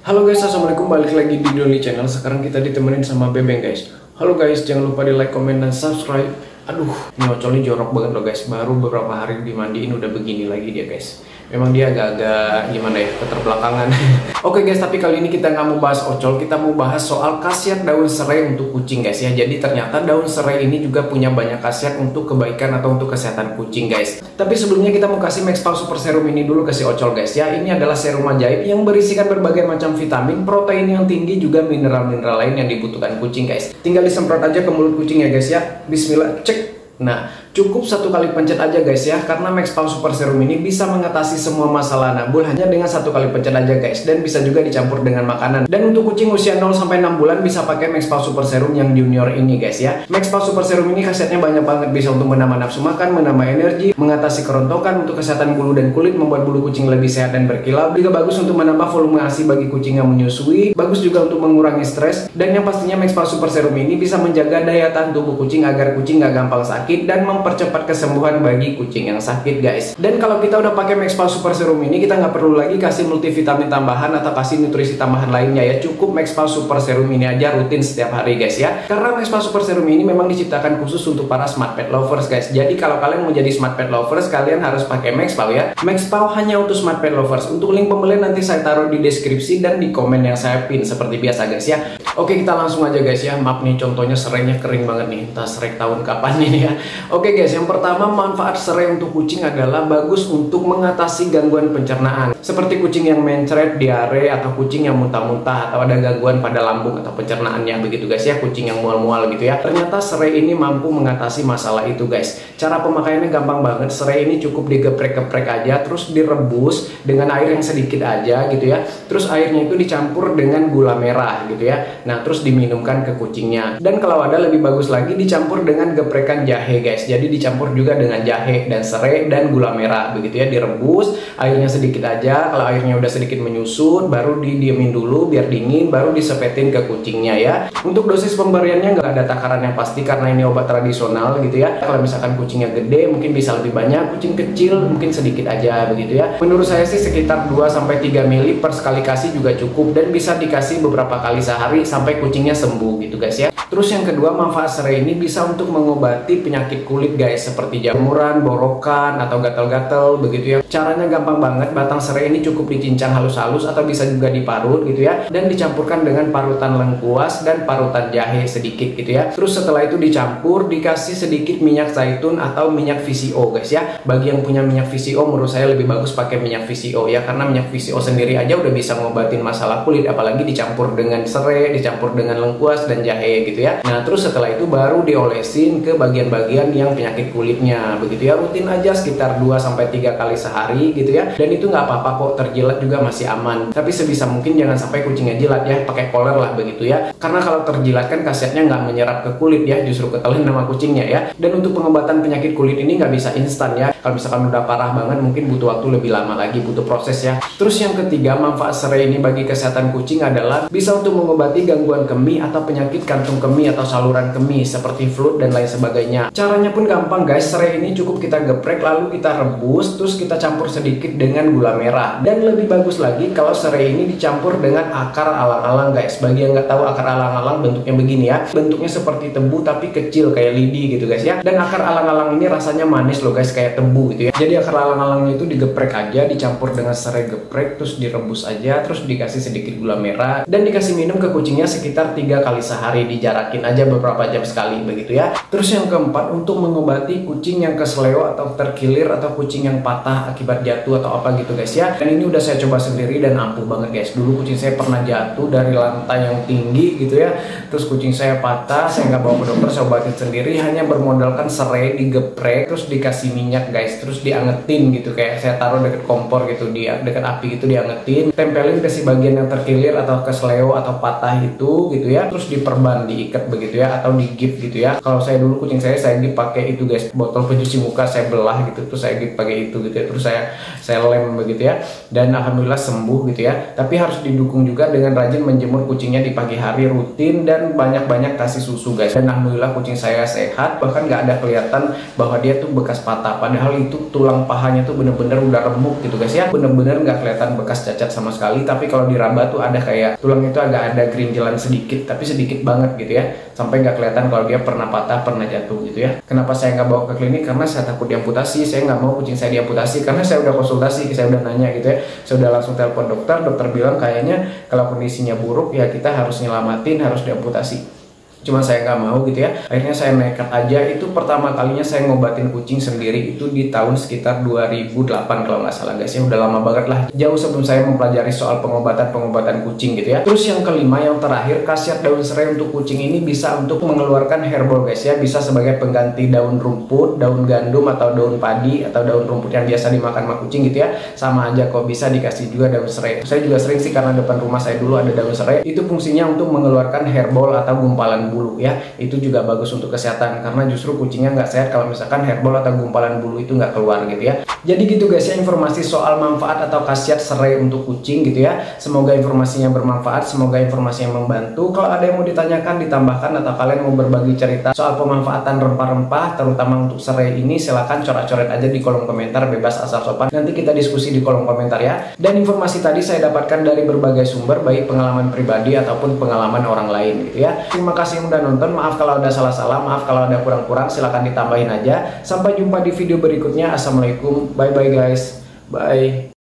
Halo guys, assalamualaikum, balik lagi di Doli Channel. Sekarang kita ditemenin sama Bebeng guys. Halo guys, jangan lupa di like, komen, dan subscribe. Aduh, ini ocolnya jorok banget loh guys. Baru beberapa hari dimandiin udah begini lagi dia guys. Memang dia agak-agak gimana ya, keterbelakangan. Oke guys, tapi kali ini kita nggak mau bahas ocol, kita mau bahas soal khasiat daun serai untuk kucing guys ya. Jadi ternyata daun serai ini juga punya banyak khasiat untuk kebaikan atau untuk kesehatan kucing guys. Tapi sebelumnya kita mau kasih Maxpow Super Serum ini dulu ke si ocol guys ya. Ini adalah serum ajaib yang berisikan berbagai macam vitamin, protein yang tinggi, juga mineral-mineral lain yang dibutuhkan kucing guys. Tinggal disemprot aja ke mulut kucing ya guys ya. Bismillah, cek. Nah, cukup satu kali pencet aja guys ya, karena Maxpow Super Serum ini bisa mengatasi semua masalah nabul hanya dengan satu kali pencet aja guys, dan bisa juga dicampur dengan makanan. Dan untuk kucing usia 0 sampai 6 bulan bisa pakai Maxpow Super Serum yang junior ini guys ya. Maxpow Super Serum ini khasiatnya banyak banget, bisa untuk menambah nafsu makan, menambah energi, mengatasi kerontokan, untuk kesehatan bulu dan kulit, membuat bulu kucing lebih sehat dan berkilau. Juga bagus untuk menambah volume ASI bagi kucing yang menyusui, bagus juga untuk mengurangi stres, dan yang pastinya Maxpow Super Serum ini bisa menjaga daya tahan tubuh kucing agar kucing gak gampang sakit dan mempercepat kesembuhan bagi kucing yang sakit guys. Dan kalau kita udah pakai Maxpow Super Serum ini, kita nggak perlu lagi kasih multivitamin tambahan atau kasih nutrisi tambahan lainnya ya. Cukup Maxpow Super Serum ini aja rutin setiap hari guys ya. Karena Maxpow Super Serum ini memang diciptakan khusus untuk para smart pet lovers guys. Jadi kalau kalian mau jadi smart pet lovers, kalian harus pakai Maxpow ya. Maxpow hanya untuk smart pet lovers. Untuk link pembelian nanti saya taruh di deskripsi dan di komen yang saya pin seperti biasa guys ya. Oke, kita langsung aja guys ya. Maaf nih, contohnya serainya kering banget nih. Entah serai tahun kapan ini ya. Oke guys, yang pertama manfaat serai untuk kucing adalah bagus untuk mengatasi gangguan pencernaan. Seperti kucing yang mencret, diare, atau kucing yang muntah-muntah, atau ada gangguan pada lambung atau pencernaannya begitu guys ya. Kucing yang mual-mual gitu ya. Ternyata serai ini mampu mengatasi masalah itu guys. Cara pemakaiannya gampang banget. Serai ini cukup digeprek-geprek aja, terus direbus dengan air yang sedikit aja gitu ya. Terus airnya itu dicampur dengan gula merah gitu ya. Nah, terus diminumkan ke kucingnya. Dan kalau ada lebih bagus lagi, dicampur dengan geprekan jahe guys. Jadi dicampur juga dengan jahe dan serai dan gula merah begitu ya. Direbus, airnya sedikit aja. Kalau airnya udah sedikit menyusut, baru didiemin dulu biar dingin, baru disepetin ke kucingnya ya. Untuk dosis pemberiannya nggak ada takaran yang pasti karena ini obat tradisional gitu ya. Kalau misalkan kucingnya gede mungkin bisa lebih banyak, kucing kecil mungkin sedikit aja begitu ya. Menurut saya sih sekitar 2-3 ml per sekali kasih juga cukup, dan bisa dikasih beberapa kali sehari sampai kucingnya sembuh gitu guys ya. Terus yang kedua, manfaat serai ini bisa untuk mengobati penyakit kulit guys, seperti jamuran, borokan, atau gatal-gatal begitu ya. Caranya gampang banget. Batang serai ini cukup dicincang halus-halus atau bisa juga diparut gitu ya, dan dicampurkan dengan parutan lengkuas dan parutan jahe sedikit gitu ya. Terus setelah itu dicampur, dikasih sedikit minyak zaitun atau minyak VCO guys ya. Bagi yang punya minyak VCO, menurut saya lebih bagus pakai minyak VCO ya, karena minyak VCO sendiri aja udah bisa ngobatin masalah kulit, apalagi dicampur dengan serai, dicampur dengan lengkuas dan jahe gitu ya. Nah, terus setelah itu baru diolesin ke bagian-bagian yang penyakit kulitnya begitu ya. Rutin aja sekitar 2-3 kali sehari gitu ya. Dan itu nggak apa-apa kok, terjilat juga masih aman. Tapi sebisa mungkin jangan sampai kucingnya jilat ya, pakai collar lah begitu ya. Karena kalau terjilat kan khasiatnya nggak menyerap ke kulit ya, justru ketelan sama kucingnya ya. Dan untuk pengobatan penyakit kulit ini nggak bisa instan ya. Kalau misalkan udah parah banget mungkin butuh waktu lebih lama lagi, butuh proses ya. Terus yang ketiga, manfaat serai ini bagi kesehatan kucing adalah bisa untuk mengobati gangguan kemih atau penyakit kantung kemih atau saluran kemih seperti flu dan lain sebagainya. Caranya pun gampang guys. Serai ini cukup kita geprek lalu kita rebus, terus kita campur sedikit dengan gula merah. Dan lebih bagus lagi kalau serai ini dicampur dengan akar alang-alang guys. Bagi yang nggak tahu, akar alang-alang bentuknya begini ya. Bentuknya seperti tebu tapi kecil kayak lidi gitu guys ya. Dan akar alang-alang ini rasanya manis loh guys, kayak tebu gitu ya. Jadi akar alang-alangnya itu digeprek aja, dicampur dengan serai geprek, terus direbus aja, terus dikasih sedikit gula merah, dan dikasih minum ke kucingnya sekitar 3 kali sehari. Dijarakin aja beberapa jam sekali begitu ya. Terus yang keempat, untuk mengobati kucing yang kesleo atau terkilir, atau kucing yang patah akibat jatuh atau apa gitu guys ya. Dan ini udah saya coba sendiri dan ampuh banget guys. Dulu kucing saya pernah jatuh dari lantai yang tinggi gitu ya. Terus kucing saya patah, saya nggak bawa ke dokter, saya obatin sendiri hanya bermodalkan serai digeprek, terus dikasih minyak guys, terus diangetin gitu, kayak saya taruh deket kompor gitu, di deket api gitu, diangetin, tempelin ke si bagian yang terkilir atau kesleo atau patah itu gitu ya. Terus diperban, diikat begitu ya, atau digip gitu ya. Kalau saya dulu kucing saya dipakai pakai itu guys, botol pencuci muka saya belah gitu, terus saya pakai itu gitu ya, terus saya lem begitu ya, dan alhamdulillah sembuh gitu ya. Tapi harus didukung juga dengan rajin menjemur kucingnya di pagi hari rutin dan banyak-banyak kasih susu guys. Dan alhamdulillah kucing saya sehat, bahkan nggak ada kelihatan bahwa dia tuh bekas patah, padahal itu tulang pahanya tuh bener-bener udah remuk gitu guys ya, bener-bener nggak kelihatan bekas cacat sama sekali. Tapi kalau diraba tuh ada kayak tulang itu agak ada gerinjelan sedikit, tapi sedikit banget gitu ya, sampai nggak kelihatan kalau dia pernah patah, pernah jatuh gitu ya. Kenapa saya nggak bawa ke klinik? Karena saya takut diamputasi. Saya nggak mau kucing saya diamputasi, karena saya udah konsultasi, saya udah nanya gitu ya, saya udah langsung telepon dokter. Dokter bilang kayaknya kalau kondisinya buruk ya kita harus nyelamatin, harus diamputasi. Cuma saya nggak mau gitu ya. Akhirnya saya nekat aja. Itu pertama kalinya saya ngobatin kucing sendiri itu di tahun sekitar 2008 kalau nggak salah guys ya. Udah lama banget lah, jauh sebelum saya mempelajari soal pengobatan kucing gitu ya. Terus yang kelima, yang terakhir, khasiat daun serai untuk kucing ini bisa untuk mengeluarkan herbal guys ya. Bisa sebagai pengganti daun rumput, daun gandum, atau daun padi, atau daun rumput yang biasa dimakan sama kucing gitu ya. Sama aja kok, bisa dikasih juga daun serai. Saya juga sering sih, karena depan rumah saya dulu ada daun serai. Itu fungsinya untuk mengeluarkan herbal atau gumpalan bulu ya. Itu juga bagus untuk kesehatan, karena justru kucingnya nggak sehat kalau misalkan herbal atau gumpalan bulu itu nggak keluar gitu ya. Jadi gitu guys ya, informasi soal manfaat atau khasiat serai untuk kucing gitu ya. Semoga informasinya bermanfaat, semoga informasinya membantu. Kalau ada yang mau ditanyakan, ditambahkan, atau kalian mau berbagi cerita soal pemanfaatan rempah-rempah terutama untuk serai ini, silahkan coret-coret aja di kolom komentar, bebas asal sopan. Nanti kita diskusi di kolom komentar ya. Dan informasi tadi saya dapatkan dari berbagai sumber, baik pengalaman pribadi ataupun pengalaman orang lain gitu ya. Terima kasih yang udah nonton. Maaf kalau ada salah-salah, maaf kalau ada kurang-kurang, silahkan ditambahin aja. Sampai jumpa di video berikutnya. Assalamualaikum, bye bye guys, bye.